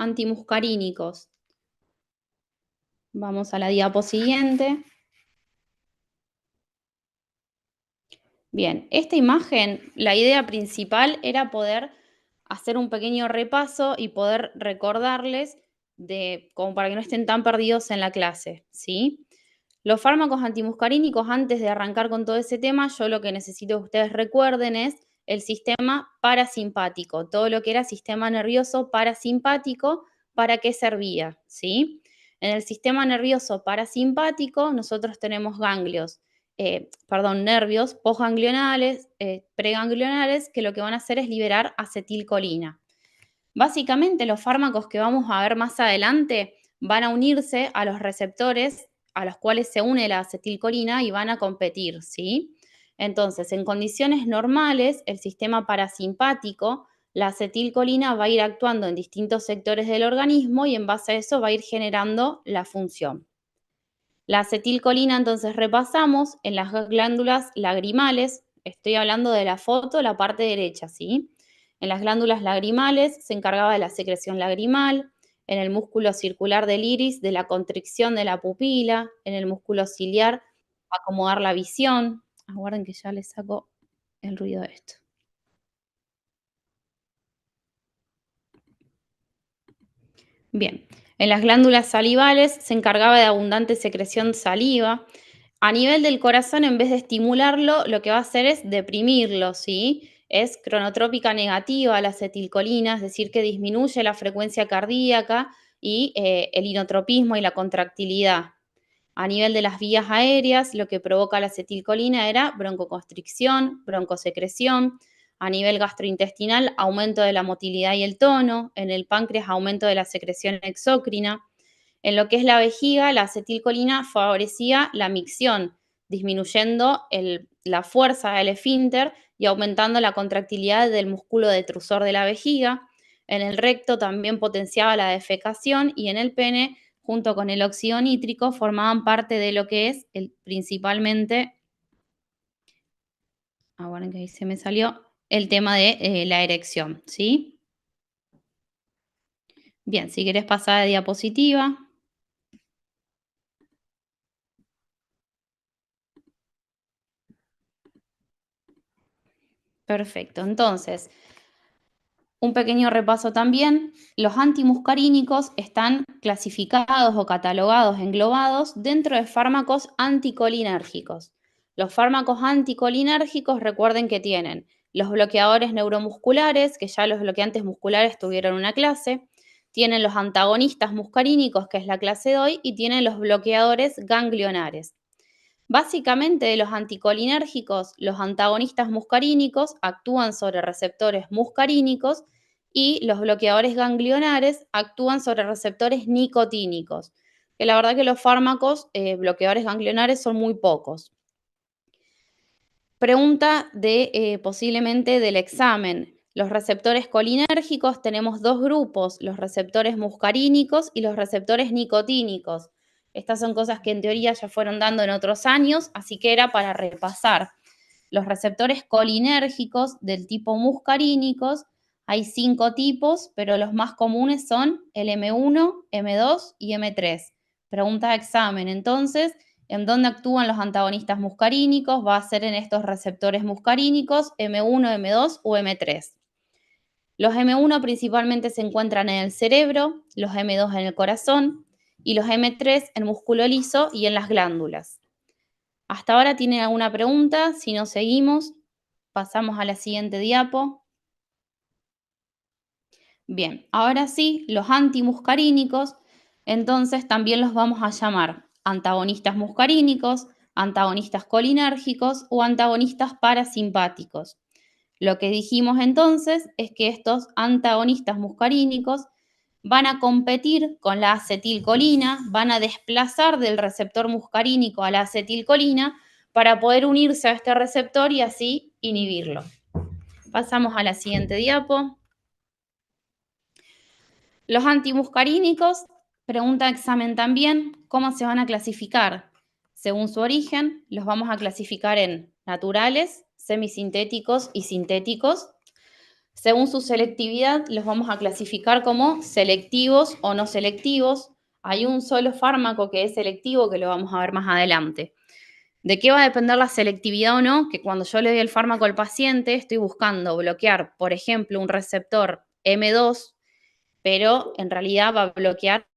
antimuscarínicos. Vamos a la diapo siguiente. Bien, esta imagen, la idea principal era poder hacer un pequeño repaso y poder recordarles como para que no estén tan perdidos en la clase, ¿sí? Los fármacos antimuscarínicos, antes de arrancar con todo ese tema, yo lo que necesito que ustedes recuerden es el sistema parasimpático, todo lo que era sistema nervioso parasimpático, ¿para qué servía? ¿Sí? En el sistema nervioso parasimpático nosotros tenemos nervios postganglionales, preganglionales, que lo que van a hacer es liberar acetilcolina. Básicamente, los fármacos que vamos a ver más adelante van a unirse a los receptores a los cuales se une la acetilcolina y van a competir, ¿sí? Entonces, en condiciones normales, el sistema parasimpático, la acetilcolina va a ir actuando en distintos sectores del organismo y en base a eso va a ir generando la función. La acetilcolina, entonces repasamos en las glándulas lagrimales, estoy hablando de la foto, la parte derecha, ¿sí? En las glándulas lagrimales se encargaba de la secreción lagrimal, en el músculo circular del iris, de la constricción de la pupila, en el músculo ciliar, acomodar la visión. Aguarden que ya les saco el ruido de esto. Bien, en las glándulas salivales se encargaba de abundante secreción saliva. A nivel del corazón, en vez de estimularlo, lo que va a hacer es deprimirlo, ¿sí? Es cronotrópica negativa la acetilcolina, es decir, que disminuye la frecuencia cardíaca y el inotropismo y la contractilidad. A nivel de las vías aéreas, lo que provoca la acetilcolina era broncoconstricción, broncosecreción. A nivel gastrointestinal, aumento de la motilidad y el tono. En el páncreas, aumento de la secreción exócrina. En lo que es la vejiga, la acetilcolina favorecía la micción, disminuyendo la fuerza del esfínter y aumentando la contractilidad del músculo detrusor de la vejiga. En el recto también potenciaba la defecación y en el pene, junto con el óxido nítrico, formaban parte de lo que es principalmente, bueno, que ahí se me salió, el tema de la erección, ¿sí? Bien, si querés pasar de diapositiva. Perfecto, entonces, un pequeño repaso también. Los antimuscarínicos están clasificados o catalogados, englobados dentro de fármacos anticolinérgicos. Los fármacos anticolinérgicos, recuerden que tienen los bloqueadores neuromusculares, que ya los bloqueantes musculares tuvieron una clase, tienen los antagonistas muscarínicos, que es la clase de hoy, y tienen los bloqueadores ganglionares. Básicamente, de los anticolinérgicos, los antagonistas muscarínicos actúan sobre receptores muscarínicos y los bloqueadores ganglionares actúan sobre receptores nicotínicos. Que la verdad que los fármacos bloqueadores ganglionares son muy pocos. Pregunta posiblemente del examen. Los receptores colinérgicos tenemos dos grupos, los receptores muscarínicos y los receptores nicotínicos. Estas son cosas que en teoría ya fueron dando en otros años, así que era para repasar. Los receptores colinérgicos del tipo muscarínicos, hay 5 tipos, pero los más comunes son el M1, M2 y M3. Pregunta de examen, entonces, ¿en dónde actúan los antagonistas muscarínicos? Va a ser en estos receptores muscarínicos, M1, M2 o M3. Los M1 principalmente se encuentran en el cerebro, los M2 en el corazón y los M3 en músculo liso y en las glándulas. ¿Hasta ahora tienen alguna pregunta? Si no, seguimos. Pasamos a la siguiente diapo. Bien, ahora sí, los antimuscarínicos, entonces también los vamos a llamar antagonistas muscarínicos, antagonistas colinérgicos o antagonistas parasimpáticos. Lo que dijimos entonces es que estos antagonistas muscarínicos van a competir con la acetilcolina, van a desplazar del receptor muscarínico a la acetilcolina para poder unirse a este receptor y así inhibirlo. Pasamos a la siguiente diapo. Los antimuscarínicos, pregunta de examen también, ¿cómo se van a clasificar? Según su origen, los vamos a clasificar en naturales, semisintéticos y sintéticos. Según su selectividad, los vamos a clasificar como selectivos o no selectivos. Hay un solo fármaco que es selectivo, que lo vamos a ver más adelante. ¿De qué va a depender la selectividad o no? Que cuando yo le doy el fármaco al paciente, estoy buscando bloquear, por ejemplo, un receptor M2, pero en realidad va a bloquear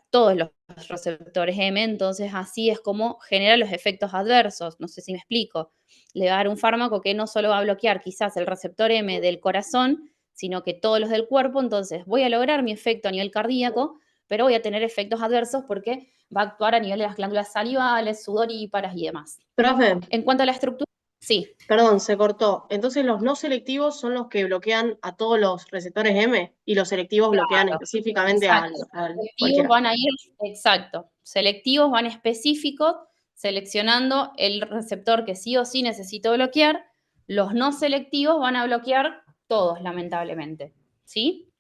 todos los receptores M, entonces así es como genera los efectos adversos. No sé si me explico. Le va a dar un fármaco que no solo va a bloquear quizás el receptor M del corazón, sino que todos los del cuerpo, entonces voy a lograr mi efecto a nivel cardíaco, pero voy a tener efectos adversos porque va a actuar a nivel de las glándulas salivales, sudoríparas y demás. Profe, En cuanto a la estructura, sí, perdón, se cortó. Entonces los no selectivos son los que bloquean a todos los receptores M y los selectivos bloquean claro, específicamente exacto. al Selectivos cualquiera. van a ir, exacto, selectivos van específicos, seleccionando el receptor que sí o sí necesito bloquear. Los no selectivos van a bloquear todos, lamentablemente. ¿Sí?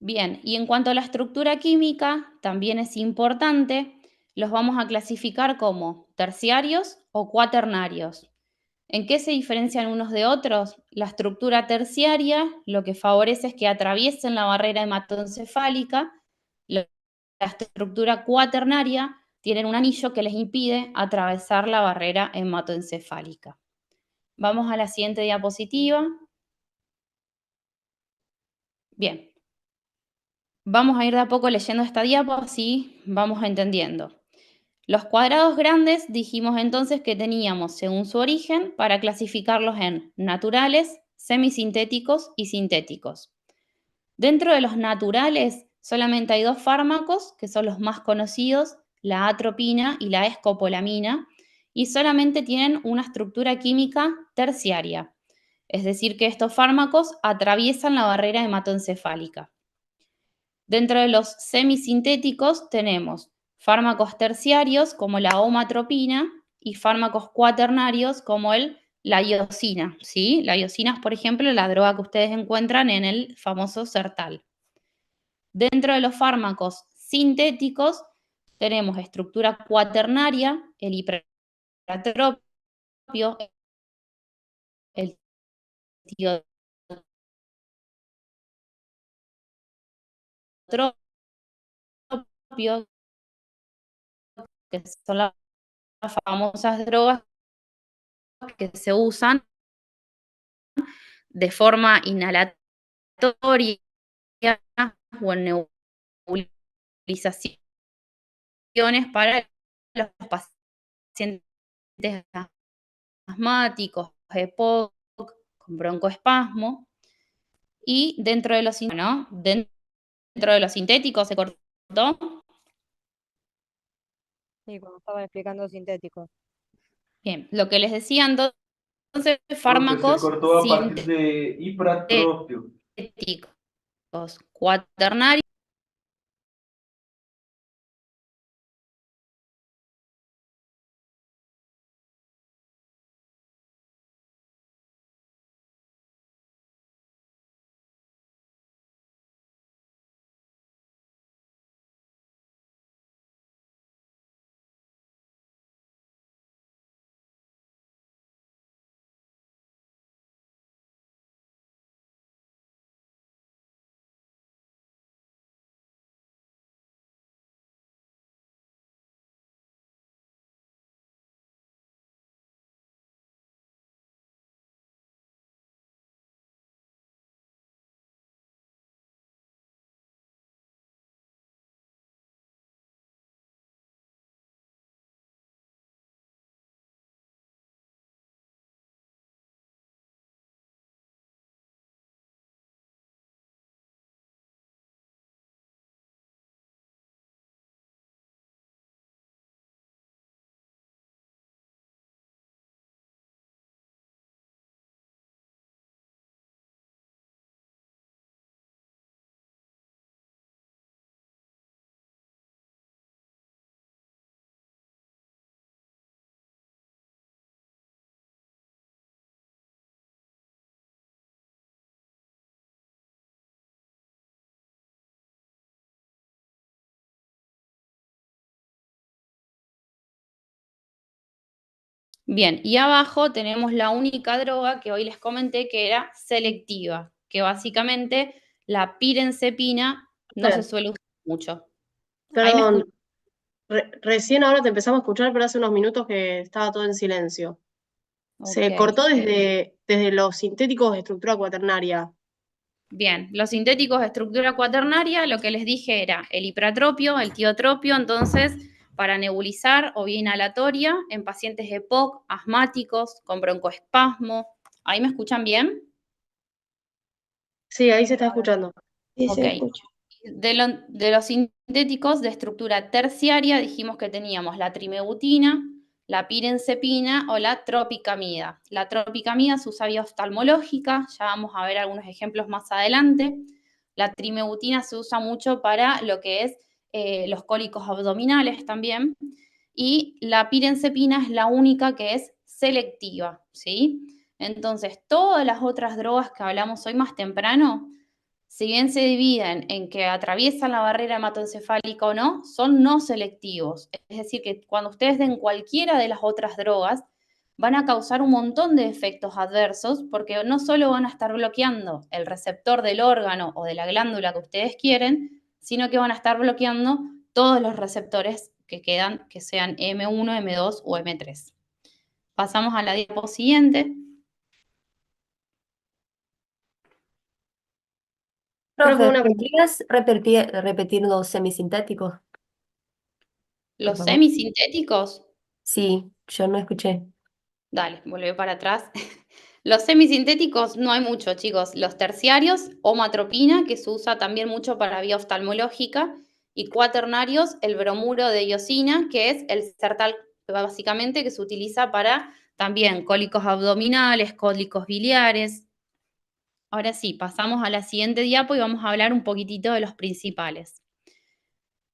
Bien, y en cuanto a la estructura química, también es importante, los vamos a clasificar como terciarios o cuaternarios. ¿En qué se diferencian unos de otros? La estructura terciaria lo que favorece es que atraviesen la barrera hematoencefálica. La estructura cuaternaria tienen un anillo que les impide atravesar la barrera hematoencefálica. Vamos a la siguiente diapositiva. Bien, vamos a ir de a poco leyendo esta diapo, así vamos entendiendo. Los cuadrados grandes dijimos entonces que teníamos, según su origen, para clasificarlos en naturales, semisintéticos y sintéticos. Dentro de los naturales, solamente hay dos fármacos, que son los más conocidos, la atropina y la escopolamina, y solamente tienen una estructura química terciaria, es decir, que estos fármacos atraviesan la barrera hematoencefálica. Dentro de los semisintéticos tenemos fármacos terciarios como la omatropina y fármacos cuaternarios como la iosina, ¿sí? La iosina es, por ejemplo, la droga que ustedes encuentran en el famoso Sertal. Dentro de los fármacos sintéticos tenemos estructura cuaternaria, el hipertropio, el tiotropio, que son las famosas drogas que se usan de forma inhalatoria o en nebulizaciones para los pacientes asmáticos, EPOC, con broncoespasmo. Y dentro de los, ¿no? Dentro de los sintéticos se cortó. Sí, cuando estaban explicando sintético. Bien, lo que les decía entonces, Profe, se fármacos cortó a partir de hipratropio. sintéticos cuaternarios Bien, y abajo tenemos la única droga que hoy les comenté que era selectiva, que básicamente la pirenzepina no se suele usar mucho. Ahí me escuchan. Perdón, recién ahora te empezamos a escuchar, pero hace unos minutos que estaba todo en silencio. Se Ok. cortó desde los sintéticos de estructura cuaternaria. Bien, los sintéticos de estructura cuaternaria, lo que les dije era el hipratropio, el tiotropio, entonces, para nebulizar o vía inhalatoria en pacientes EPOC, asmáticos, con broncoespasmo. ¿Ahí me escuchan bien? Sí, ahí se está escuchando. Sí, Ok. se escucha. De los sintéticos de estructura terciaria dijimos que teníamos la trimebutina, la pirenzepina o la tropicamida. La tropicamida se usa vía oftalmológica, ya vamos a ver algunos ejemplos más adelante. La trimebutina se usa mucho para lo que es los cólicos abdominales también. Y la pirenzepina es la única que es selectiva, ¿sí? Entonces, todas las otras drogas que hablamos hoy más temprano, si bien se dividen en que atraviesan la barrera hematoencefálica o no, son no selectivos. Es decir, que cuando ustedes den cualquiera de las otras drogas, van a causar un montón de efectos adversos porque no solo van a estar bloqueando el receptor del órgano o de la glándula que ustedes quieren, sino que van a estar bloqueando todos los receptores que quedan, que sean M1, M2 o M3. Pasamos a la diapositiva siguiente. Profe, Profe, una ¿podrías repetir los semisintéticos? Por Los favor. semisintéticos. Sí, yo no escuché. Dale, volvé para atrás. Los semisintéticos no hay mucho, chicos. Los terciarios, homatropina, que se usa también mucho para vía oftalmológica, y cuaternarios, el bromuro de iosina, que es el sertal, básicamente, que se utiliza para también cólicos abdominales, cólicos biliares. Ahora sí, pasamos a la siguiente diapo y vamos a hablar un poquitito de los principales.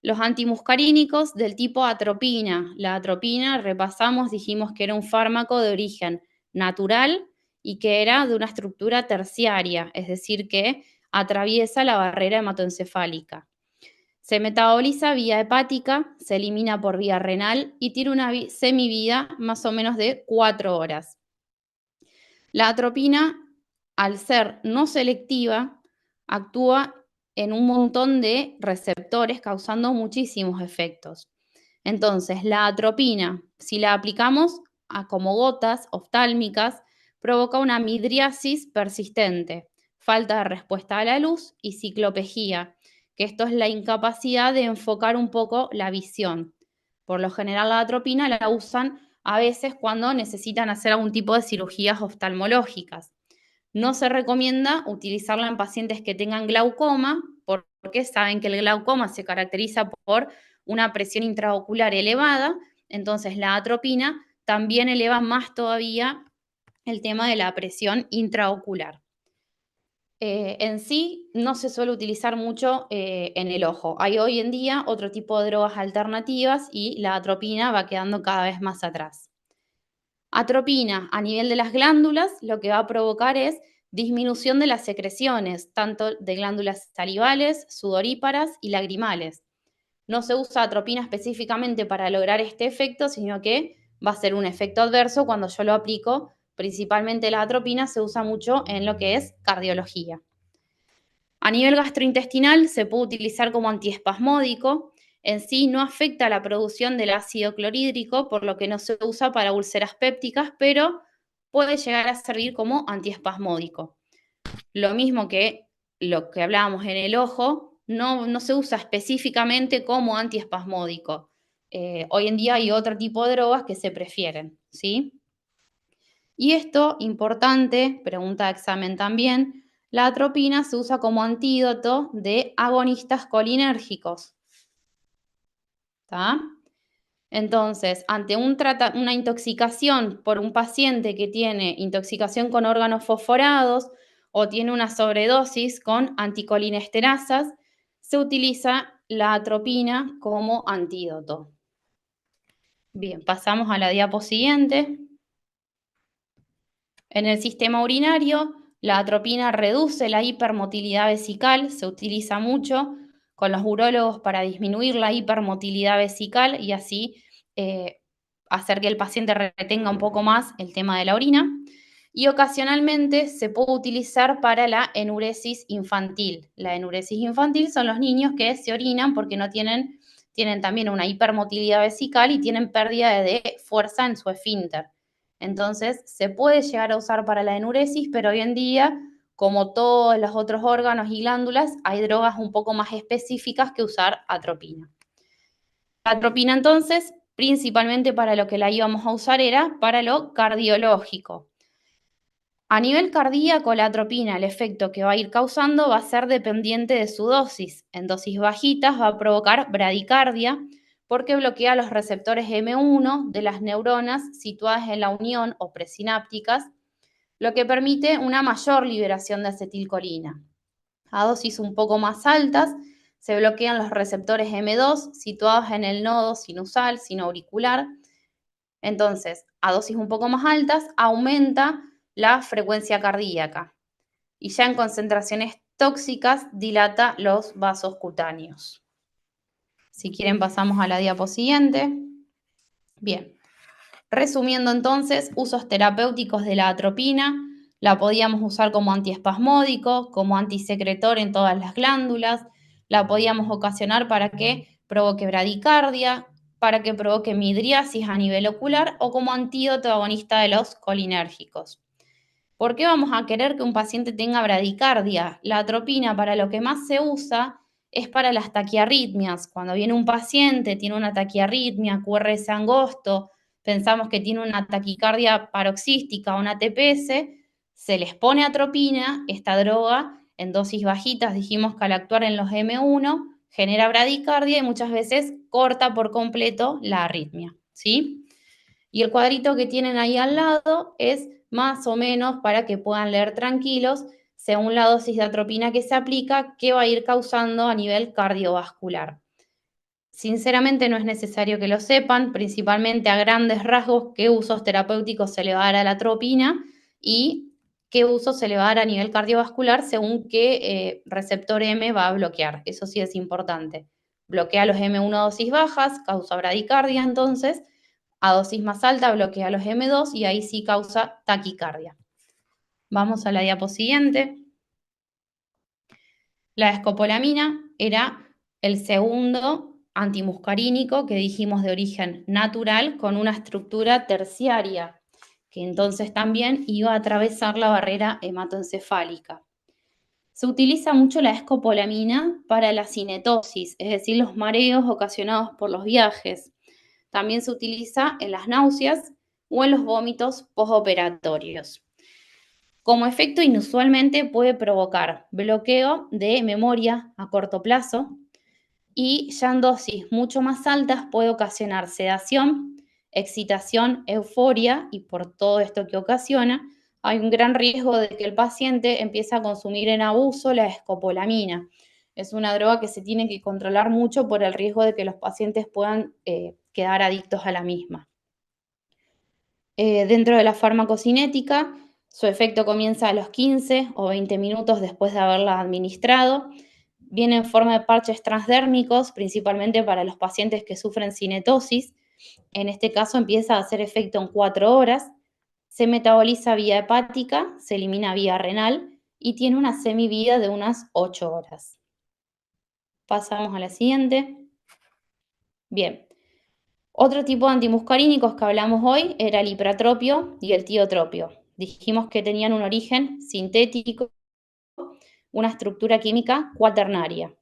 Los antimuscarínicos del tipo atropina. La atropina, repasamos, dijimos que era un fármaco de origen natural y que era de una estructura terciaria, es decir, que atraviesa la barrera hematoencefálica. Se metaboliza vía hepática, se elimina por vía renal y tiene una semivida más o menos de 4 horas. La atropina, al ser no selectiva, actúa en un montón de receptores causando muchísimos efectos. Entonces, la atropina, si la aplicamos como gotas oftálmicas, provoca una midriasis persistente, falta de respuesta a la luz y ciclopegía, que esto es la incapacidad de enfocar un poco la visión. Por lo general, la atropina la usan a veces cuando necesitan hacer algún tipo de cirugías oftalmológicas. No se recomienda utilizarla en pacientes que tengan glaucoma, porque saben que el glaucoma se caracteriza por una presión intraocular elevada, entonces la atropina también eleva más todavía el tema de la presión intraocular. En sí no se suele utilizar mucho en el ojo. Hay hoy en día otro tipo de drogas alternativas y la atropina va quedando cada vez más atrás. Atropina a nivel de las glándulas lo que va a provocar es disminución de las secreciones, tanto de glándulas salivales, sudoríparas y lagrimales. No se usa atropina específicamente para lograr este efecto, sino que va a ser un efecto adverso cuando yo lo aplico. Principalmente la atropina se usa mucho en lo que es cardiología. A nivel gastrointestinal se puede utilizar como antiespasmódico. En sí no afecta la producción del ácido clorhídrico, por lo que no se usa para úlceras pépticas, pero puede llegar a servir como antiespasmódico. Lo mismo que lo que hablábamos en el ojo, no se usa específicamente como antiespasmódico. Hoy en día hay otro tipo de drogas que se prefieren, ¿sí? Y esto, importante, pregunta de examen también, la atropina se usa como antídoto de agonistas colinérgicos. ¿Está? Entonces, ante una intoxicación por un paciente que tiene intoxicación con órganos fosforados o tiene una sobredosis con anticolinesterasas, se utiliza la atropina como antídoto. Bien, pasamos a la diapositiva siguiente. En el sistema urinario, la atropina reduce la hipermotilidad vesical, se utiliza mucho con los urólogos para disminuir la hipermotilidad vesical y así hacer que el paciente retenga un poco más el tema de la orina. Y ocasionalmente se puede utilizar para la enuresis infantil. La enuresis infantil son los niños que se orinan porque no tienen también una hipermotilidad vesical y tienen pérdida de fuerza en su esfínter. Entonces, se puede llegar a usar para la enuresis, pero hoy en día, como todos los otros órganos y glándulas, hay drogas un poco más específicas que usar atropina. La atropina, entonces, principalmente para lo que la íbamos a usar era para lo cardiológico. A nivel cardíaco, la atropina, el efecto que va a ir causando va a ser dependiente de su dosis. En dosis bajitas va a provocar bradicardia porque bloquea los receptores M1 de las neuronas situadas en la unión o presinápticas, lo que permite una mayor liberación de acetilcolina. A dosis un poco más altas se bloquean los receptores M2 situados en el nodo sinusal, sinoauricular. Entonces, a dosis un poco más altas aumenta la frecuencia cardíaca y ya en concentraciones tóxicas dilata los vasos cutáneos. Si quieren pasamos a la diapo siguiente. Bien, resumiendo entonces, usos terapéuticos de la atropina. La podíamos usar como antiespasmódico, como antisecretor en todas las glándulas. La podíamos ocasionar para que provoque bradicardia, para que provoque midriasis a nivel ocular o como antídoto agonista de los colinérgicos. ¿Por qué vamos a querer que un paciente tenga bradicardia? La atropina para lo que más se usa es para las taquiarritmias. Cuando viene un paciente, tiene una taquiarritmia, QRS angosto, pensamos que tiene una taquicardia paroxística o una TPS, se les pone atropina, esta droga en dosis bajitas, dijimos que al actuar en los M1 genera bradicardia y muchas veces corta por completo la arritmia, ¿sí? Y el cuadrito que tienen ahí al lado es más o menos para que puedan leer tranquilos, según la dosis de atropina que se aplica, qué va a ir causando a nivel cardiovascular. Sinceramente no es necesario que lo sepan, principalmente a grandes rasgos qué usos terapéuticos se le va a dar a la atropina y qué uso se le va a dar a nivel cardiovascular según qué receptor M va a bloquear. Eso sí es importante. Bloquea los M1 a dosis bajas, causa bradicardia entonces. A dosis más alta bloquea los M2 y ahí sí causa taquicardia. Vamos a la diapo siguiente. La escopolamina era el segundo antimuscarínico que dijimos de origen natural con una estructura terciaria, que entonces también iba a atravesar la barrera hematoencefálica. Se utiliza mucho la escopolamina para la cinetosis, es decir, los mareos ocasionados por los viajes. También se utiliza en las náuseas o en los vómitos postoperatorios. Como efecto, inusualmente puede provocar bloqueo de memoria a corto plazo y ya en dosis mucho más altas puede ocasionar sedación, excitación, euforia y por todo esto que ocasiona, hay un gran riesgo de que el paciente empiece a consumir en abuso la escopolamina. Es una droga que se tiene que controlar mucho por el riesgo de que los pacientes puedan quedar adictos a la misma. Dentro de la farmacocinética, su efecto comienza a los 15 o 20 minutos después de haberla administrado. Viene en forma de parches transdérmicos, principalmente para los pacientes que sufren cinetosis. En este caso empieza a hacer efecto en 4 horas. Se metaboliza vía hepática, se elimina vía renal y tiene una semivida de unas 8 horas. Pasamos a la siguiente. Bien. Otro tipo de antimuscarínicos que hablamos hoy era el ipratropio y el tiotropio. Dijimos que tenían un origen sintético, una estructura química cuaternaria.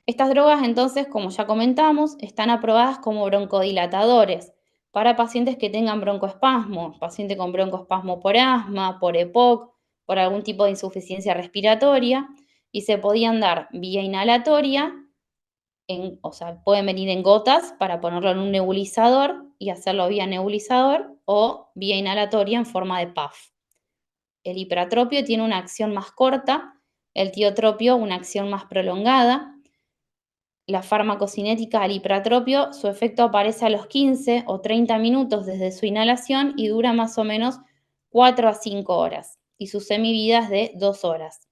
Estas drogas, entonces, como ya comentamos, están aprobadas como broncodilatadores para pacientes que tengan broncoespasmo, paciente con broncoespasmo por asma, por EPOC, por algún tipo de insuficiencia respiratoria, y se podían dar vía inhalatoria, pueden venir en gotas para ponerlo en un nebulizador y hacerlo vía nebulizador o vía inhalatoria en forma de puff. El ipratropio tiene una acción más corta, el tiotropio una acción más prolongada. La farmacocinética al ipratropio, su efecto aparece a los 15 o 30 minutos desde su inhalación y dura más o menos 4 a 5 horas y su semivida es de 2 horas.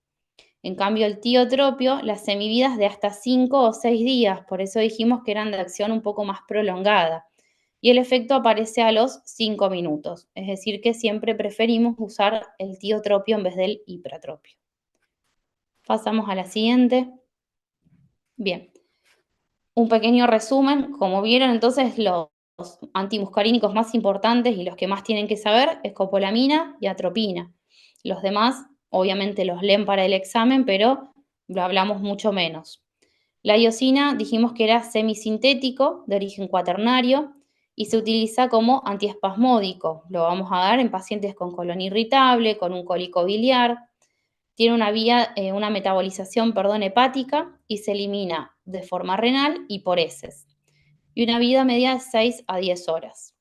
En cambio, el tiotropio, las semividas de hasta 5 o 6 días, por eso dijimos que eran de acción un poco más prolongada. y el efecto aparece a los 5 minutos. Es decir, que siempre preferimos usar el tiotropio en vez del hipratropio. Pasamos a la siguiente. Bien. Un pequeño resumen. Como vieron, entonces, los antimuscarínicos más importantes y los que más tienen que saber es copolamina y atropina. Los demás, obviamente, los leen para el examen, pero lo hablamos mucho menos. La iosina dijimos que era semisintético, de origen cuaternario, y se utiliza como antiespasmódico. Lo vamos a dar en pacientes con colon irritable, con un cólico biliar. Tiene una metabolización, hepática y se elimina de forma renal y por heces. Y una vida media de 6 a 10 horas.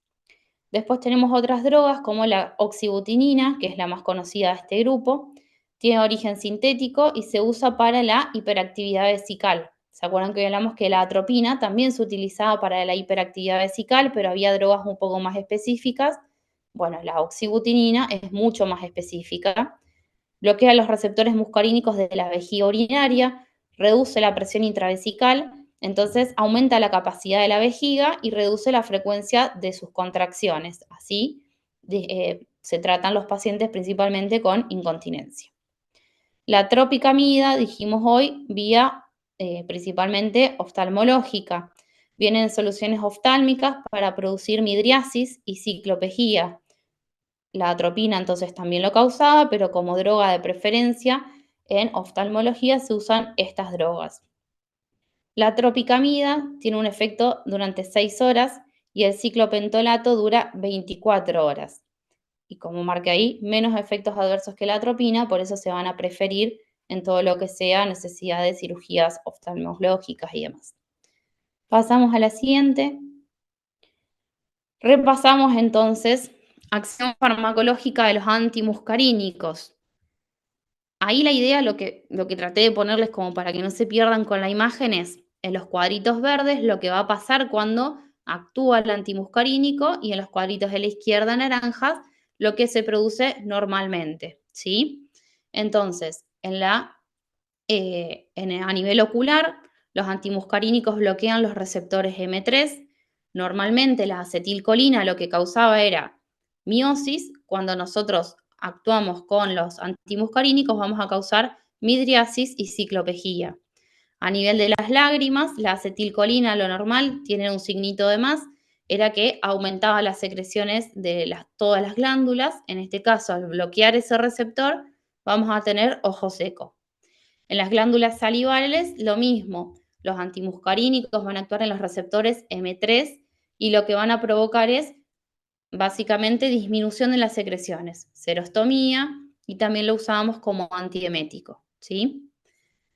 Después tenemos otras drogas como la oxibutinina, que es la más conocida de este grupo. Tiene origen sintético y se usa para la hiperactividad vesical. ¿Se acuerdan que hoy hablamos que la atropina también se utilizaba para la hiperactividad vesical, pero había drogas un poco más específicas? Bueno, la oxibutinina es mucho más específica. Bloquea los receptores muscarínicos de la vejiga urinaria, reduce la presión intravesical, entonces aumenta la capacidad de la vejiga y reduce la frecuencia de sus contracciones. Así se tratan los pacientes principalmente con incontinencia. La tropicamida, dijimos hoy, vía principalmente oftalmológica. Vienen soluciones oftálmicas para producir midriasis y ciclopegía. La atropina entonces también lo causaba, pero como droga de preferencia en oftalmología se usan estas drogas. La tropicamida tiene un efecto durante 6 horas y el ciclopentolato dura 24 horas. Y como marca ahí, menos efectos adversos que la atropina, por eso se van a preferir en todo lo que sea necesidad de cirugías oftalmológicas y demás. Pasamos a la siguiente. Repasamos entonces acción farmacológica de los antimuscarínicos. Ahí la idea, lo que traté de ponerles como para que no se pierdan con la imagen es, en los cuadritos verdes, lo que va a pasar cuando actúa el antimuscarínico y en los cuadritos de la izquierda naranjas, lo que se produce normalmente, ¿sí? Entonces, a nivel ocular, los antimuscarínicos bloquean los receptores M3. Normalmente la acetilcolina lo que causaba era miosis. Cuando nosotros actuamos con los antimuscarínicos vamos a causar midriasis y ciclopegía. A nivel de las lágrimas, la acetilcolina, lo normal, tiene un signito de más, era que aumentaba las secreciones de todas las glándulas. En este caso, al bloquear ese receptor, vamos a tener ojo seco. En las glándulas salivales, lo mismo. Los antimuscarínicos van a actuar en los receptores M3 y lo que van a provocar es básicamente disminución de las secreciones, serostomía, y también lo usábamos como antiemético, ¿sí?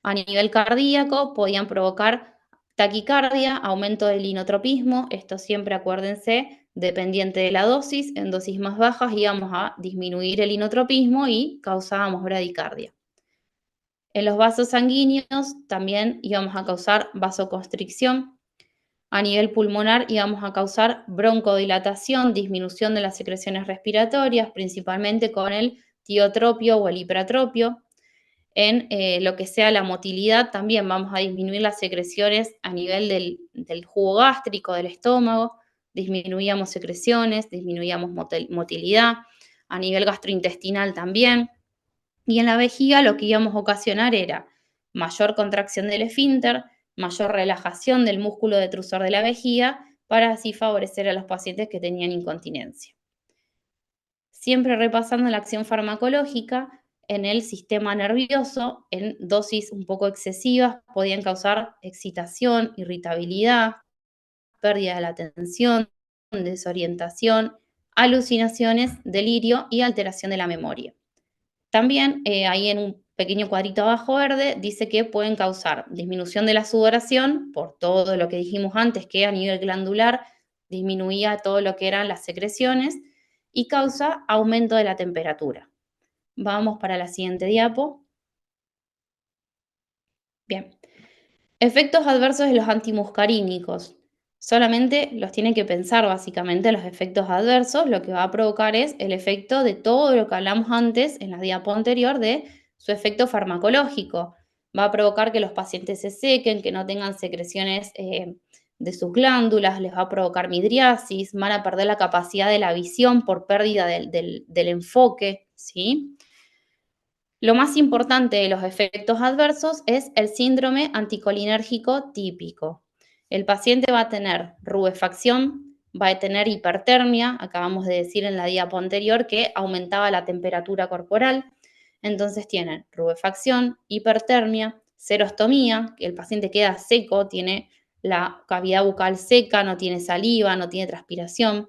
A nivel cardíaco podían provocar taquicardia, aumento del inotropismo. Esto siempre, acuérdense, dependiente de la dosis. En dosis más bajas íbamos a disminuir el inotropismo y causábamos bradicardia. En los vasos sanguíneos también íbamos a causar vasoconstricción. A nivel pulmonar íbamos a causar broncodilatación, disminución de las secreciones respiratorias, principalmente con el tiotropio o el hipratropio. En lo que sea la motilidad también vamos a disminuir las secreciones a nivel del jugo gástrico, del estómago. Disminuíamos secreciones, disminuíamos motilidad. A nivel gastrointestinal también. Y en la vejiga lo que íbamos a ocasionar era mayor contracción del esfínter, mayor relajación del músculo detrusor de la vejiga, para así favorecer a los pacientes que tenían incontinencia. Siempre repasando la acción farmacológica, en el sistema nervioso, en dosis un poco excesivas, podían causar excitación, irritabilidad, pérdida de la atención, desorientación, alucinaciones, delirio y alteración de la memoria. También ahí en un pequeño cuadrito abajo verde dice que pueden causar disminución de la sudoración por todo lo que dijimos antes, que a nivel glandular disminuía todo lo que eran las secreciones y causa aumento de la temperatura. Vamos para la siguiente diapo. Bien. Efectos adversos de los antimuscarínicos. Solamente los tienen que pensar básicamente los efectos adversos. Lo que va a provocar es el efecto de todo lo que hablamos antes en la diapo anterior de su efecto farmacológico. Va a provocar que los pacientes se sequen, que no tengan secreciones de sus glándulas, les va a provocar midriasis, van a perder la capacidad de la visión por pérdida del enfoque, ¿sí? Lo más importante de los efectos adversos es el síndrome anticolinérgico típico. El paciente va a tener rubefacción, va a tener hipertermia, acabamos de decir en la diapo anterior que aumentaba la temperatura corporal, entonces tienen rubefacción, hipertermia, serostomía, que el paciente queda seco, tiene la cavidad bucal seca, no tiene saliva, no tiene transpiración.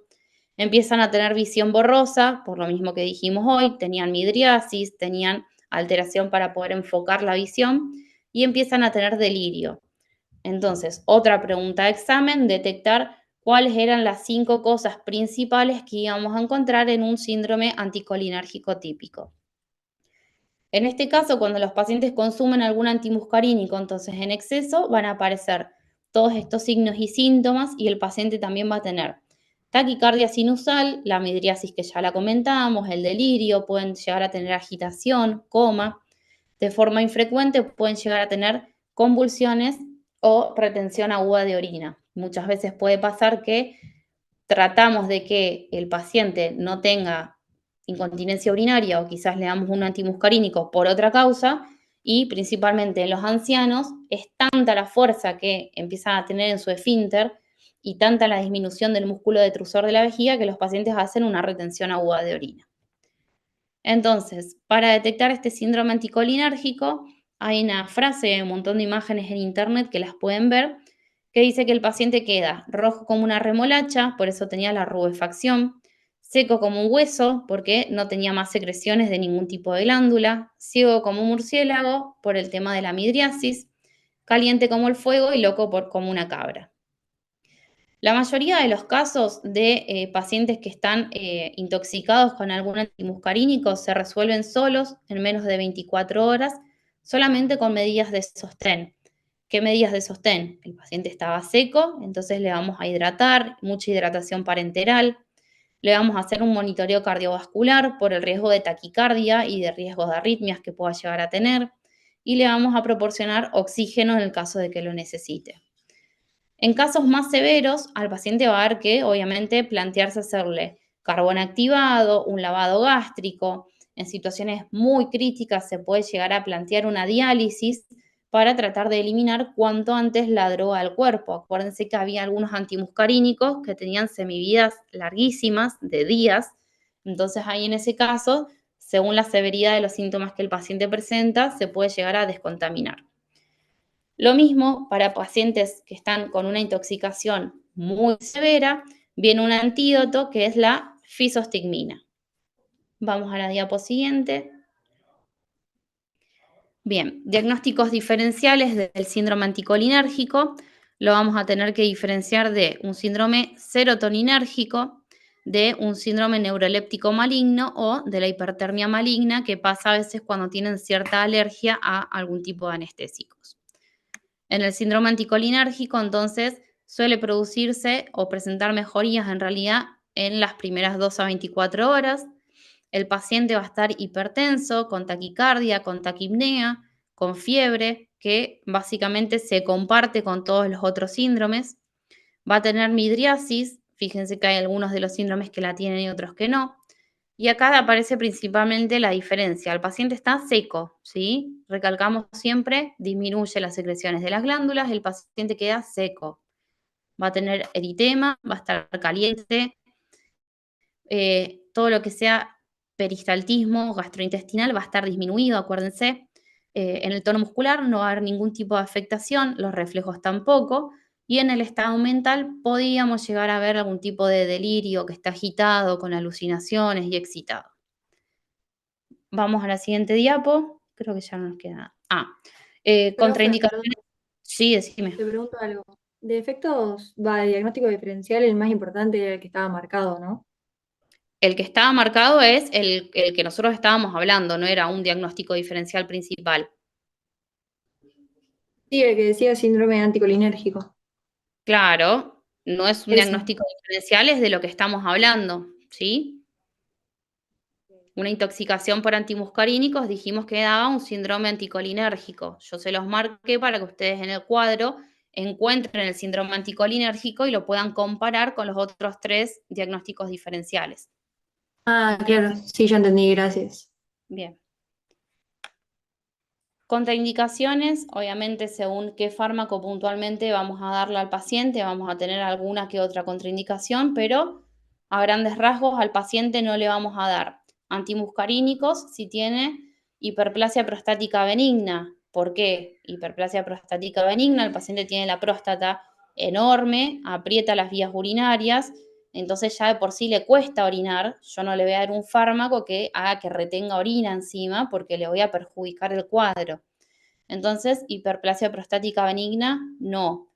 Empiezan a tener visión borrosa, por lo mismo que dijimos hoy, tenían midriasis, tenían alteración para poder enfocar la visión y empiezan a tener delirio. Entonces, otra pregunta de examen, detectar cuáles eran las 5 cosas principales que íbamos a encontrar en un síndrome anticolinérgico típico. En este caso, cuando los pacientes consumen algún antimuscarínico, entonces en exceso, van a aparecer todos estos signos y síntomas y el paciente también va a tener taquicardia sinusal, la midriasis que ya la comentábamos, el delirio, pueden llegar a tener agitación, coma. De forma infrecuente pueden llegar a tener convulsiones o retención aguda de orina. Muchas veces puede pasar que tratamos de que el paciente no tenga incontinencia urinaria o quizás le damos un antimuscarínico por otra causa y principalmente en los ancianos es tanta la fuerza que empiezan a tener en su esfínter y tanta la disminución del músculo detrusor de la vejiga que los pacientes hacen una retención aguda de orina. Entonces, para detectar este síndrome anticolinérgico, hay una frase, un montón de imágenes en internet que las pueden ver, que dice que el paciente queda rojo como una remolacha, por eso tenía la rubefacción, seco como un hueso, porque no tenía más secreciones de ningún tipo de glándula, ciego como un murciélago, por el tema de la midriasis, caliente como el fuego y loco como una cabra. La mayoría de los casos de pacientes que están intoxicados con algún antimuscarínico se resuelven solos en menos de 24 horas, solamente con medidas de sostén. ¿Qué medidas de sostén? El paciente estaba seco, entonces le vamos a hidratar, mucha hidratación parenteral, le vamos a hacer un monitoreo cardiovascular por el riesgo de taquicardia y de riesgos de arritmias que pueda llegar a tener, y le vamos a proporcionar oxígeno en el caso de que lo necesite. En casos más severos, al paciente va a haber que, obviamente, plantearse hacerle carbón activado, un lavado gástrico. En situaciones muy críticas se puede llegar a plantear una diálisis para tratar de eliminar cuanto antes la droga del cuerpo. Acuérdense que había algunos antimuscarínicos que tenían semividas larguísimas, de días. Entonces, ahí en ese caso, según la severidad de los síntomas que el paciente presenta, se puede llegar a descontaminar. Lo mismo para pacientes que están con una intoxicación muy severa, viene un antídoto que es la fisostigmina. Vamos a la diapo siguiente. Bien, diagnósticos diferenciales del síndrome anticolinérgico. Lo vamos a tener que diferenciar de un síndrome serotoninérgico, de un síndrome neuroléptico maligno o de la hipertermia maligna que pasa a veces cuando tienen cierta alergia a algún tipo de anestésicos. En el síndrome anticolinérgico, entonces, suele producirse o presentar mejorías en realidad en las primeras 2 a 24 horas. El paciente va a estar hipertenso, con taquicardia, con taquipnea, con fiebre, que básicamente se comparte con todos los otros síndromes. Va a tener midriasis, fíjense que hay algunos de los síndromes que la tienen y otros que no. Y acá aparece principalmente la diferencia. El paciente está seco, ¿sí? Recalcamos siempre, disminuye las secreciones de las glándulas, el paciente queda seco. Va a tener eritema, va a estar caliente, todo lo que sea peristaltismo gastrointestinal va a estar disminuido, acuérdense. En el tono muscular no va a haber ningún tipo de afectación, los reflejos tampoco. Y en el estado mental podíamos llegar a ver algún tipo de delirio que está agitado, con alucinaciones y excitado. Vamos a la siguiente diapo. Creo que ya no nos queda nada. Contraindicaciones. Sí, decime. Te pregunto algo. De efectos, de diagnóstico diferencial, el más importante era el que estaba marcado, ¿no? El que estaba marcado es el que nosotros estábamos hablando, no era un diagnóstico diferencial principal. Sí, el que decía síndrome anticolinérgico. Claro, no es un Ese. diagnóstico diferencial, es de lo que estamos hablando, ¿sí? Una intoxicación por antimuscarínicos, dijimos que daba un síndrome anticolinérgico. Yo se los marqué para que ustedes en el cuadro encuentren el síndrome anticolinérgico y lo puedan comparar con los otros 3 diagnósticos diferenciales. Ah, claro, sí, ya entendí, gracias. Bien. Contraindicaciones, obviamente según qué fármaco puntualmente vamos a darle al paciente, vamos a tener alguna que otra contraindicación, pero a grandes rasgos al paciente no le vamos a dar antimuscarínicos si tiene hiperplasia prostática benigna. ¿Por qué? Hiperplasia prostática benigna, el paciente tiene la próstata enorme, aprieta las vías urinarias, entonces ya de por sí le cuesta orinar, yo no le voy a dar un fármaco que haga que retenga orina encima porque le voy a perjudicar el cuadro. Entonces, hiperplasia prostática benigna, no.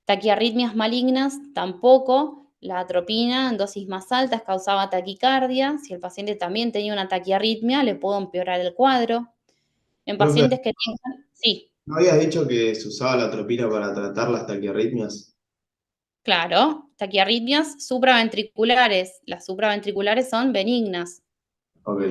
Taquiarritmias malignas, tampoco. La atropina en dosis más altas causaba taquicardia. Si el paciente también tenía una taquiarritmia, le puedo empeorar el cuadro. En Profe, pacientes que tengan, sí, ¿no habías dicho que se usaba la atropina para tratar las taquiarritmias? claro, taquiarritmias supraventriculares. Las supraventriculares son benignas. Ok.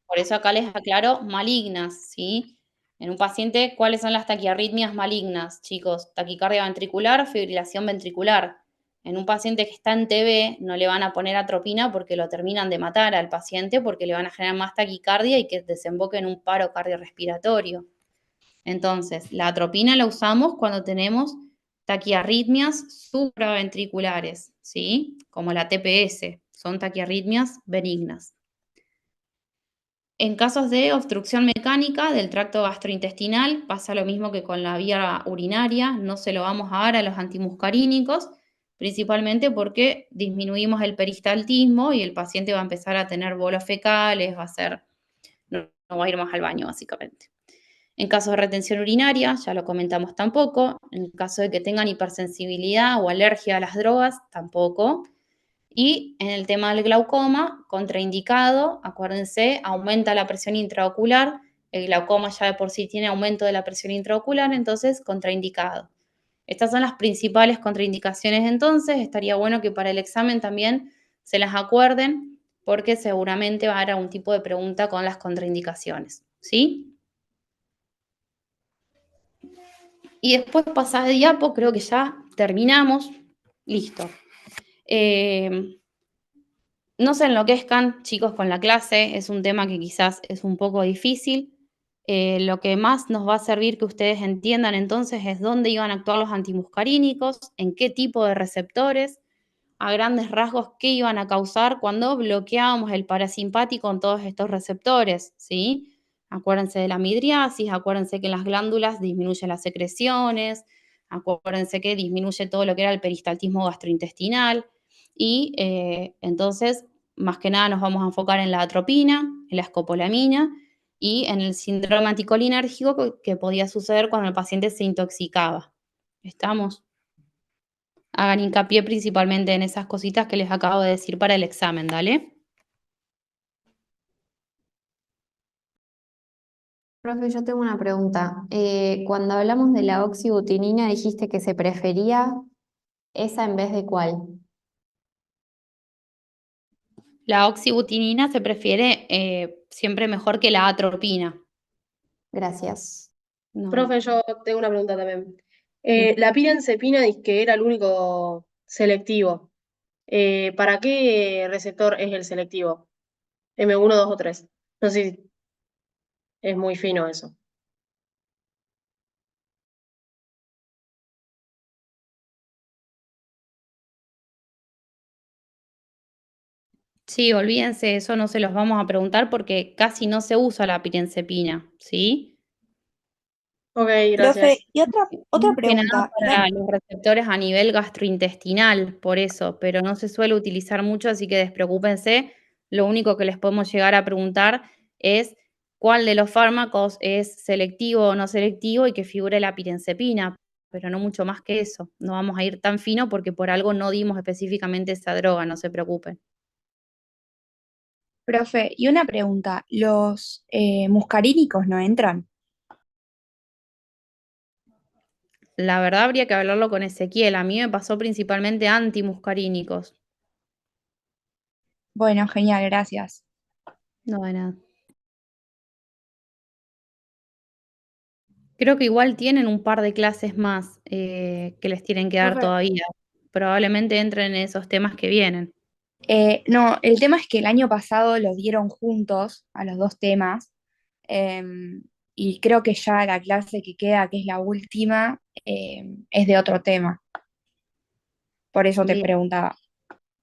Por eso acá les aclaro malignas, ¿sí? En un paciente, ¿cuáles son las taquiarritmias malignas, chicos? Taquicardia ventricular, fibrilación ventricular. En un paciente que está en TB, no le van a poner atropina porque lo terminan de matar al paciente porque le van a generar más taquicardia y que desemboque en un paro cardiorrespiratorio. Entonces, la atropina la usamos cuando tenemos taquiarritmias supraventriculares, ¿sí? Como la TPS, son taquiarritmias benignas. En casos de obstrucción mecánica del tracto gastrointestinal pasa lo mismo que con la vía urinaria, no se lo vamos a dar a los antimuscarínicos, principalmente porque disminuimos el peristaltismo y el paciente va a empezar a tener bolos fecales, no va a ir más al baño básicamente. En caso de retención urinaria, ya lo comentamos tampoco, en el caso de que tengan hipersensibilidad o alergia a las drogas, tampoco. Y en el tema del glaucoma, contraindicado, acuérdense, aumenta la presión intraocular, el glaucoma ya de por sí tiene aumento de la presión intraocular, entonces contraindicado. Estas son las principales contraindicaciones entonces, estaría bueno que para el examen también se las acuerden, porque seguramente va a haber algún tipo de pregunta con las contraindicaciones, ¿sí? Y después pasada de diapo, creo que ya terminamos. Listo. No se enloquezcan, chicos, con la clase, es un tema que quizás es un poco difícil. Lo que más nos va a servir que ustedes entiendan entonces es dónde iban a actuar los antimuscarínicos, en qué tipo de receptores, a grandes rasgos qué iban a causar cuando bloqueábamos el parasimpático en todos estos receptores, ¿sí? Acuérdense de la midriasis, acuérdense que en las glándulas disminuye las secreciones, acuérdense que disminuye todo lo que era el peristaltismo gastrointestinal y entonces, más que nada nos vamos a enfocar en la atropina, en la escopolamina y en el síndrome anticolinérgico que podía suceder cuando el paciente se intoxicaba. ¿Estamos? Hagan hincapié principalmente en esas cositas que les acabo de decir para el examen, ¿dale? Profe, yo tengo una pregunta. Cuando hablamos de la oxibutinina, dijiste que se prefería esa en vez de cuál. La oxibutinina se prefiere siempre mejor que la atropina. Gracias. No, Profe, yo tengo una pregunta también. sí. La pirencepina dice que era el único selectivo. ¿Para qué receptor es el selectivo? M1, 2 o 3. No sé si es muy fino eso. Sí, olvídense, eso no se los vamos a preguntar porque casi no se usa la pirenzepina, ¿sí? Ok, Profe, gracias. y otra Más que nada pregunta. para los receptores a nivel gastrointestinal, por eso, pero no se suele utilizar mucho, así que despreocúpense. Lo único que les podemos llegar a preguntar es cuál de los fármacos es selectivo o no selectivo y que figure la pirenzepina, pero no mucho más que eso. No vamos a ir tan fino porque por algo no dimos específicamente esa droga, no se preocupen. Profe, y una pregunta, ¿los muscarínicos no entran? La verdad habría que hablarlo con Ezequiel. A mí me pasó principalmente antimuscarínicos. Bueno, genial, gracias. No de nada. Creo que igual tienen un par de clases más que les tienen que dar Profe, todavía. Probablemente entren en esos temas que vienen. No, el tema es que el año pasado lo dieron juntos a los dos temas, em, y creo que ya la clase que queda, que es la última, es de otro tema. Por eso te Bien, preguntaba.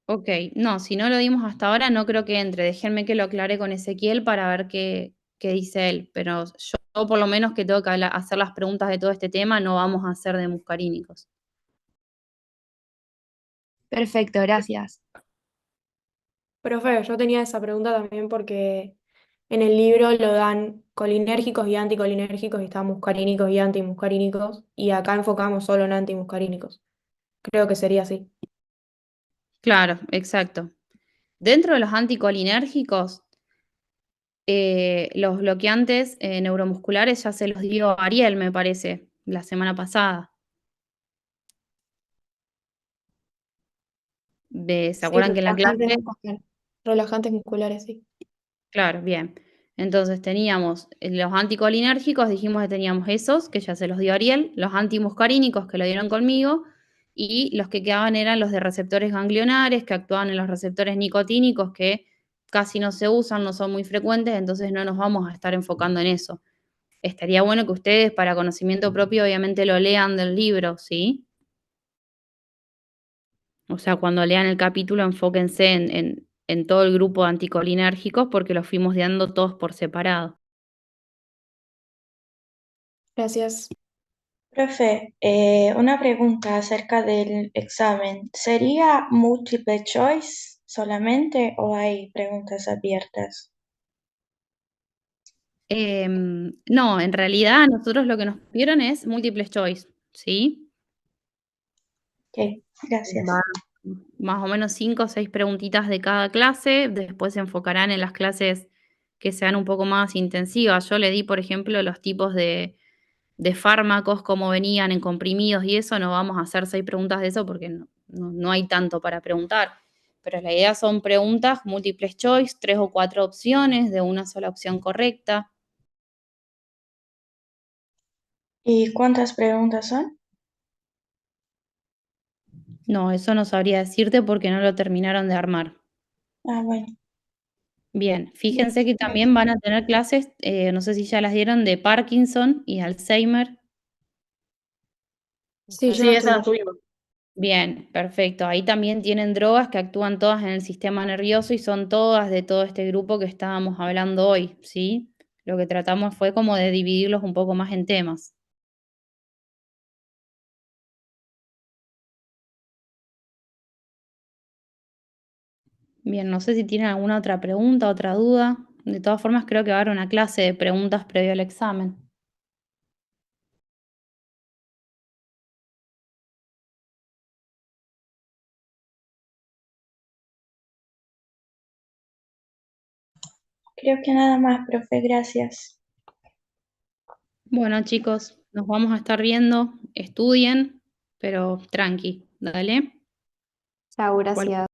ok. No, si no lo dimos hasta ahora, no creo que entre. Déjenme que lo aclare con Ezequiel para ver qué dice él. Pero yo por lo menos que tengo que hacer las preguntas de todo este tema, no vamos a hacer de muscarínicos. Perfecto, gracias. Profe, yo tenía esa pregunta también porque en el libro lo dan colinérgicos y anticolinérgicos y están muscarínicos y antimuscarínicos y acá enfocamos solo en antimuscarínicos. Creo que sería así. Claro, exacto. Dentro de los anticolinérgicos, los bloqueantes neuromusculares ya se los dio Ariel, me parece, la semana pasada. ¿Se Sí, acuerdan que en la clase? relajantes musculares, sí. Claro, bien. Entonces teníamos los anticolinérgicos, dijimos que teníamos esos, que ya se los dio Ariel, los antimuscarínicos que lo dieron conmigo, y los que quedaban eran los de receptores ganglionares, que actúan en los receptores nicotínicos, que casi no se usan, no son muy frecuentes, entonces no nos vamos a estar enfocando en eso. Estaría bueno que ustedes, para conocimiento propio, obviamente lo lean del libro, ¿sí? O sea, cuando lean el capítulo, enfóquense en todo el grupo de anticolinérgicos, porque los fuimos dando todos por separado. Gracias. Profe, una pregunta acerca del examen. ¿Sería múltiple choice solamente o hay preguntas abiertas? No, en realidad nosotros lo que nos pidieron es múltiple choice, ¿sí? Ok, gracias. Más o menos 5 o 6 preguntitas de cada clase, después se enfocarán en las clases que sean un poco más intensivas. Yo le di, por ejemplo, los tipos de fármacos, cómo venían en comprimidos y eso, no vamos a hacer 6 preguntas de eso porque no hay tanto para preguntar. Pero la idea son preguntas múltiples choice, 3 o 4 opciones de una sola opción correcta. ¿Y cuántas preguntas son? No, eso no sabría decirte porque no lo terminaron de armar. Ah, bueno. Bien, fíjense que también van a tener clases, no sé si ya las dieron, de Parkinson y Alzheimer. Sí, yo Sí, no esas las estuve. tuvimos. Bien, perfecto. Ahí también tienen drogas que actúan todas en el sistema nervioso y son todas de todo este grupo que estábamos hablando hoy, ¿sí? Lo que tratamos fue como de dividirlos un poco más en temas. Bien, no sé si tienen alguna otra pregunta, otra duda. De todas formas, creo que va a haber una clase de preguntas previo al examen. Creo que nada más, profe, gracias. Bueno, chicos, nos vamos a estar viendo. Estudien, pero tranqui, dale. Chao, Cualquier gracias.